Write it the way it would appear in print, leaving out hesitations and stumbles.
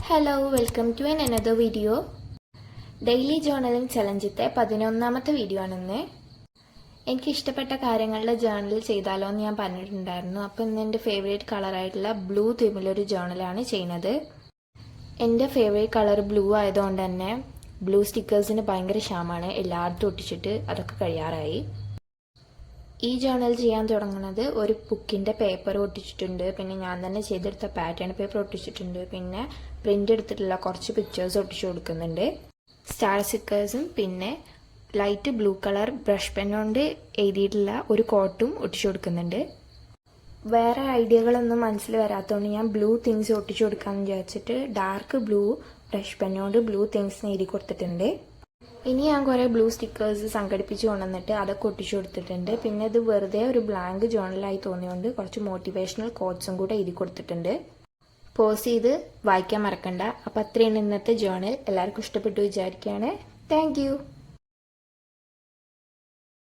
Hello welcome to another video. Daily journaling ചലഞ്ചിത്തെ 11ാമത്തെ video ആണെന്ന്. എനിക്ക് ഇഷ്ടപ്പെട്ട കാര്യങ്ങളുടെ ജേർണൽ ചെയ്താലോ എന്ന് ഞാൻ പറഞ്ഞിട്ടുണ്ടായിരുന്നു. അപ്പോൾ ഇന്ന് എൻ്റെ ഫേവറേറ്റ് കളറായിട്ടുള്ള ബ്ലൂ തീമിലൊരു ജേർണലാണ് ചെയ്യുന്നത്. എൻ്റെ ഫേവറേറ്റ് കളർ ബ്ലൂ ആയതുകൊണ്ട് തന്നെ ബ്ലൂ സ്റ്റിക്കേഴ്സിന് ഭയങ്കര ക്ഷാമമാണ്. എല്ലായിടത്തും ഒട്ടിച്ചിട്ട് അതൊക്കെ കഴിയാറായി. ഈ ജേർണൽ ചെയ്യാൻ തുടങ്ങുന്നത് ഒരു ബുക്കിൻ്റെ പേപ്പർ ഒട്ടിച്ചിട്ടുണ്ട്, പിന്നെ ഞാൻ തന്നെ ചെയ്തെടുത്ത പാറ്റേൺ പേപ്പർ ഒട്ടിച്ചിട്ടുണ്ട്, പിന്നെ പ്രിൻ്റ് എടുത്തിട്ടുള്ള കുറച്ച് പിക്ചേഴ്സ് ഒട്ടിച്ചു കൊടുക്കുന്നുണ്ട്, സ്റ്റാർ സ്റ്റിക്കേഴ്സും പിന്നെ light blue colour brush pen കൊണ്ട് എഴുതിയിട്ടുള്ള ഒരു കോട്ടും ഒട്ടിച്ചു കൊടുക്കുന്നുണ്ട്. വേറെ ഐഡിയകളൊന്നും മനസ്സിൽ വരാത്തതുകൊണ്ട് ഞാൻ ബ്ലൂ തിങ്സ് ഒട്ടിച്ചു കൊടുക്കാമെന്ന് വിചാരിച്ചിട്ട് ഡാർക്ക് ബ്ലൂ ബ്രഷ് പെന്നോണ്ട് ബ്ലൂ തിങ്സ് എഴുതി കൊടുത്തിട്ടുണ്ട്. ഇനി ഞാൻ കുറേ ബ്ലൂ സ്റ്റിക്കേഴ്സ് സംഘടിപ്പിച്ച് കൊണ്ടുവന്നിട്ട് അതൊക്കെ ഒട്ടിച്ചു കൊടുത്തിട്ടുണ്ട്. പിന്നെ ഇത് വെറുതെ ഒരു ബ്ലാങ്ക് ജേർണലായി തോന്നിയുകൊണ്ട് കുറച്ച് മോട്ടിവേഷണൽ കോട്ട്സും കൂടെ എഴുതി കൊടുത്തിട്ടുണ്ട്. പോസ് ചെയ്ത് വായിക്കാൻ മറക്കണ്ട. അപ്പോൾ അത്രയാണ് ഇന്നത്തെ ജേർണൽ. എല്ലാവർക്കും ഇഷ്ടപ്പെട്ടു വിചാരിക്കുകയാണ്. താങ്ക്